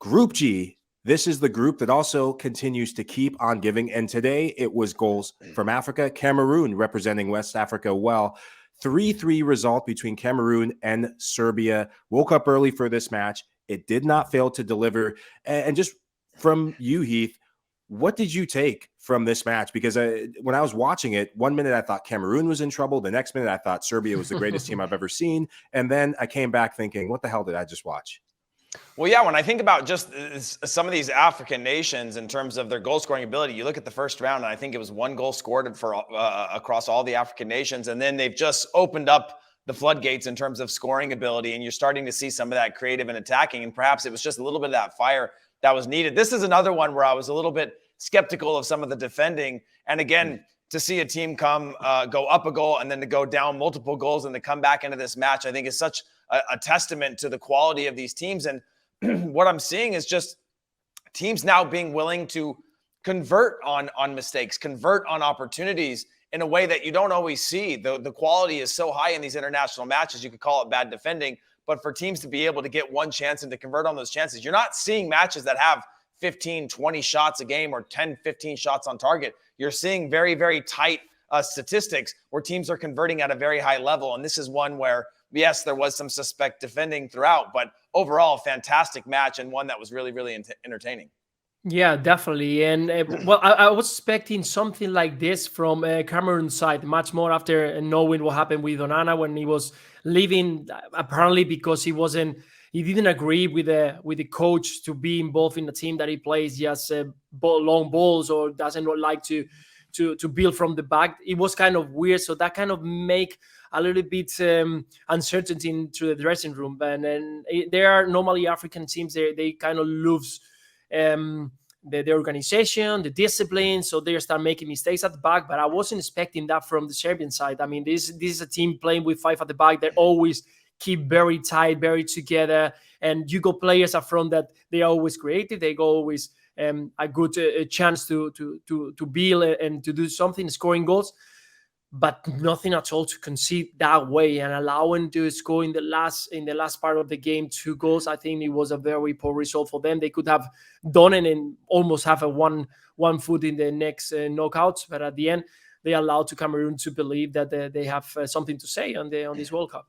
Group G, this is the group that also continues to keep on giving. And today it was goals from Africa. Cameroon representing West Africa well. 3-3 result between Cameroon and Serbia. Woke up early for this match. It did not fail to deliver. And just from you, Heath, what did you take from this match? Because when I was watching it, 1 minute I thought Cameroon was in trouble. The next minute I thought Serbia was the greatest team I've ever seen. And then I came back thinking, what the hell did I just watch? Well, yeah, when I think about just some of these African nations in terms of their goal scoring ability, you look at the first round, and I think it was 1 goal scored for across all the African nations. And then they've just opened up the floodgates in terms of scoring ability, and you're starting to see some of that creative and attacking. And perhaps it was just a little bit of that fire that was needed. This is another one where I was a little bit skeptical of some of the defending. And again, to see a team go up a goal and then to go down multiple goals and to come back into this match, I think is such a testament to the quality of these teams. And what I'm seeing is just teams now being willing to convert on mistakes, convert on opportunities in a way that you don't always see. The quality is so high in these international matches, you could call it bad defending, but for teams to be able to get one chance and to convert on those chances, you're not seeing matches that have 15, 20 shots a game or 10, 15 shots on target. You're seeing very, very tight statistics where teams are converting at a very high level. And this is one where, yes, there was some suspect defending throughout, but overall, fantastic match and one that was really, really entertaining. Yeah, definitely. And well, I was expecting something like this from Cameroon's side, much more after knowing what happened with Onana when he was leaving, apparently because he didn't agree with the coach to be involved in the team that he plays just long balls or doesn't like to build from the back. It was kind of weird. So that kind of make a little bit uncertainty into the dressing room. And then there are normally African teams, they kind of lose the organization, the discipline, so they start making mistakes at the back. But I wasn't expecting that from the Serbian side. I mean, this is a team playing with 5 at the back. They always keep very tight, very together, and you got players up front that they are always creative. They go always a good chance to build and to do something, scoring goals. But nothing at all to concede that way and allowing to score in the last part of the game 2 goals. I think it was a very poor result for them. They could have done it and almost have a one foot in the next knockouts, but at the end they allowed to Cameroon to believe that they have something to say on this World Cup.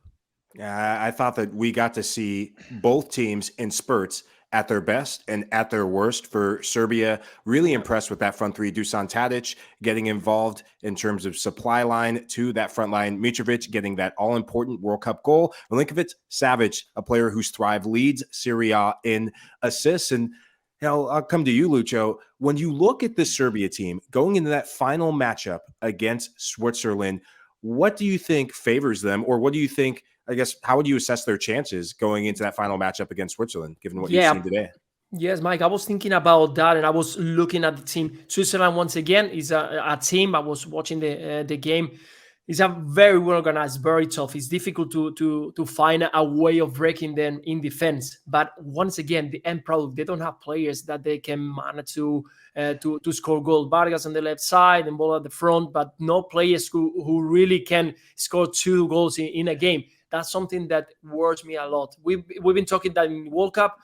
I thought that we got to see both teams in spurts at their best and at their worst. For Serbia, really impressed with that front three. Dusan Tadic getting involved in terms of supply line to that front line. Mitrovic getting that all-important World Cup goal. Milinkovic-Savic, a player who's thrived, leads Serie A in assists. And I'll come to you, Lucho. When you look at this Serbia team going into that final matchup against Switzerland, what do you think favors them, or what do you think, I guess, how would you assess their chances going into that final matchup against Switzerland, given what you've seen today? Yes, Mike, I was thinking about that, and I was looking at the team. Switzerland, once again, is a team. I was watching the game. It's a very well organized, very tough. It's difficult to find a way of breaking them in defense. But once again, the end product, they don't have players that they can manage to score goal. Vargas on the left side and ball at the front, but no players who really can score 2 goals in a game. That's something that worries me a lot. We've been talking that in World Cup.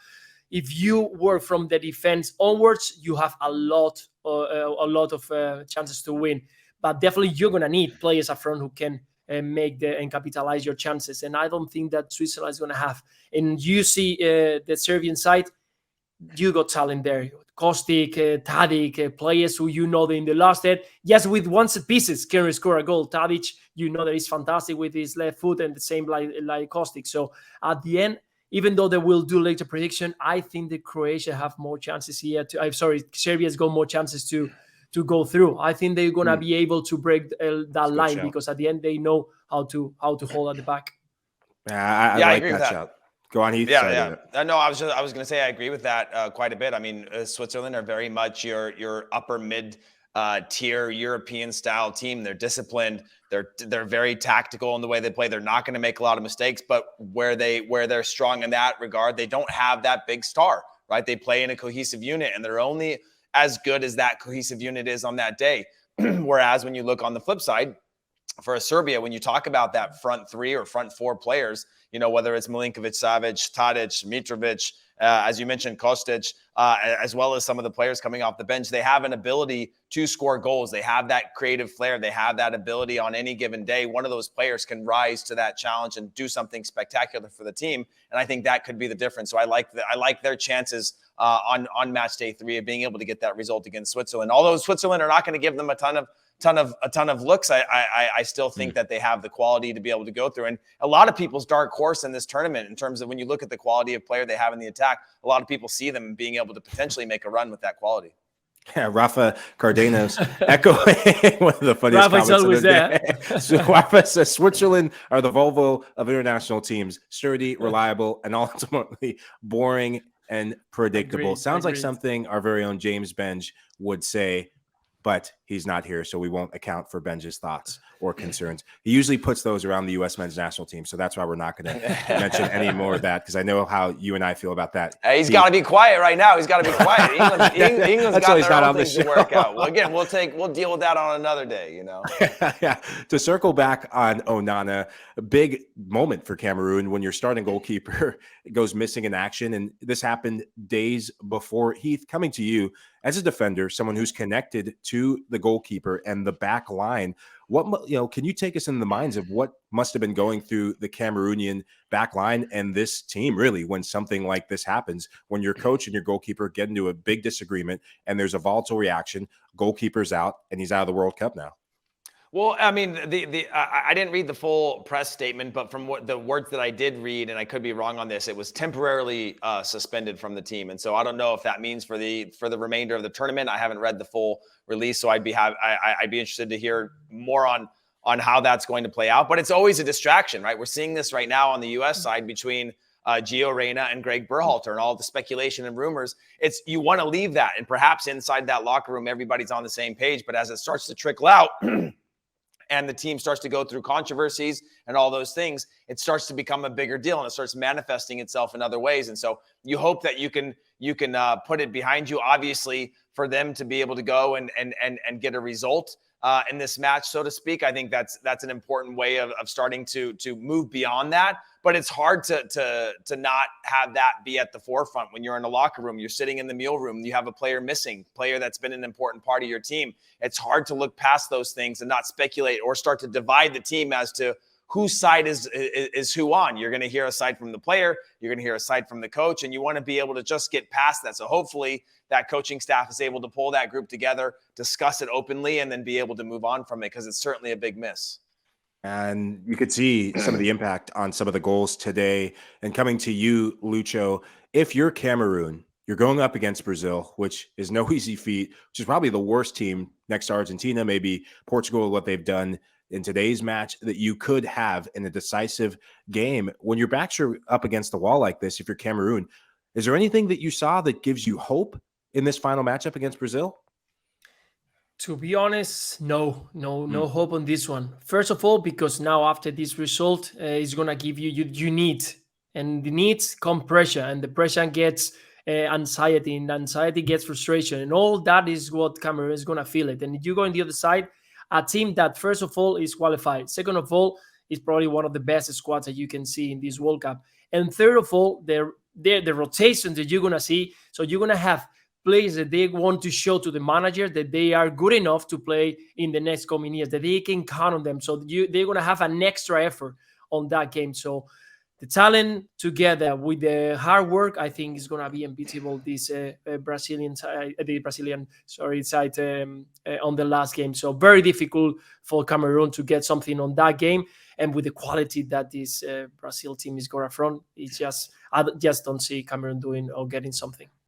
If you work from the defense onwards, you have a lot of chances to win. But definitely, you're gonna need players up front who can make and capitalize your chances. And I don't think that Switzerland is gonna have. And you see the Serbian side, you got talent there. Kostic, Tadic, players who you know in the last end, yes, with one set pieces can score a goal. Tadic, you know that he's fantastic with his left foot, and the same like Kostic. So at the end, even though they will do later prediction, I think that Croatia have more chances here. Serbia's got more chances to go through. I think they're gonna be able to break that line because at the end they know how to hold at the back. I like that shot. Go on, Heath. Yeah. No, I was going to say I agree with that quite a bit. I mean, Switzerland are very much your upper mid tier European style team. They're disciplined. They're very tactical in the way they play. They're not going to make a lot of mistakes, but where they're strong in that regard, they don't have that big star, right? They play in a cohesive unit, and they're only as good as that cohesive unit is on that day. Whereas when you look on the flip side, for Serbia, when you talk about that front 3 or front 4 players, you know, whether it's Milinkovic, Savic, Tadic, Mitrovic, as you mentioned, Kostic, as well as some of the players coming off the bench, they have an ability to score goals. They have that creative flair. They have that ability on any given day. One of those players can rise to that challenge and do something spectacular for the team. And I think that could be the difference. So I like their chances on match day 3 of being able to get that result against Switzerland. Although Switzerland are not going to give them a ton of looks, I still think that they have the quality to be able to go through. And a lot of people's dark horse in this tournament, in terms of when you look at the quality of player they have in the attack, a lot of people see them being able to potentially make a run with that quality. Yeah, Rafa Cardenas echoing one of the funniest Rafa's comments always of the day. So Rafa says Switzerland are the Volvo of international teams, sturdy, reliable, and ultimately boring and predictable. Sounds like something our very own James Benge would say, but he's not here, so we won't account for Benge's thoughts or concerns. He usually puts those around the U.S. men's national team, so that's why we're not going to mention any more of that, because I know how you and I feel about that. He's got to be quiet right now. He's got to be quiet. England's got their own things to work out. Well, again, we'll deal with that on another day, you know. Yeah. To circle back on Onana, a big moment for Cameroon when your starting goalkeeper goes missing in action, and this happened days before. Heath, coming to you as a defender, someone who's connected to the goalkeeper and the back line, can you take us in the minds of what must have been going through the Cameroonian back line and this team, really, when something like this happens, when your coach and your goalkeeper get into a big disagreement and there's a volatile reaction, goalkeeper's out, and he's out of the World Cup now? Well, I mean, I didn't read the full press statement, but from what the words that I did read, and I could be wrong on this, it was temporarily suspended from the team, and so I don't know if that means for the remainder of the tournament. I haven't read the full release, so I'd be interested to hear more on how that's going to play out. But it's always a distraction, right? We're seeing this right now on the U.S. side between Gio Reyna and Greg Berhalter and all the speculation and rumors. You want to leave that, and perhaps inside that locker room, everybody's on the same page. But as it starts to trickle out, and the team starts to go through controversies and all those things, it starts to become a bigger deal, and it starts manifesting itself in other ways. And so you hope that you can put it behind you, obviously, for them to be able to go and get a result in this match, so to speak. I think that's an important way of starting to move beyond that. But it's hard to not have that be at the forefront when you're in a locker room. You're sitting in the meal room. You have a player missing, player that's been an important part of your team. It's hard to look past those things and not speculate or start to divide the team as to whose side is who on. You're going to hear a side from the player. You're going to hear a side from the coach, and you want to be able to just get past that. So hopefully that coaching staff is able to pull that group together, discuss it openly, and then be able to move on from it, because it's certainly a big miss. And you could see some of the impact on some of the goals today. And coming to you, Lucho, if you're Cameroon, you're going up against Brazil, which is no easy feat, which is probably the worst team next to Argentina, maybe Portugal, what they've done in today's match, that you could have in a decisive game. When your backs are up against the wall like this, if you're Cameroon, is there anything that you saw that gives you hope in this final matchup against Brazil? To be honest, no hope on this one. First of all, because now after this result, it's gonna give you need, and the needs come pressure, and the pressure gets anxiety, and anxiety gets frustration, and all that is what Cameroon is gonna feel it. And you go on the other side, a team that first of all is qualified, second of all is probably one of the best squads that you can see in this World Cup, and third of all, the rotations that you're gonna see. So you're gonna have players that they want to show to the manager that they are good enough to play in the next coming years, that they can count on them. So they're going to have an extra effort on that game. So the talent together with the hard work, I think is going to be unbeatable. This Brazilian side on the last game. So very difficult for Cameroon to get something on that game. And with the quality that this Brazil team is going to front, I just don't see Cameroon doing or getting something.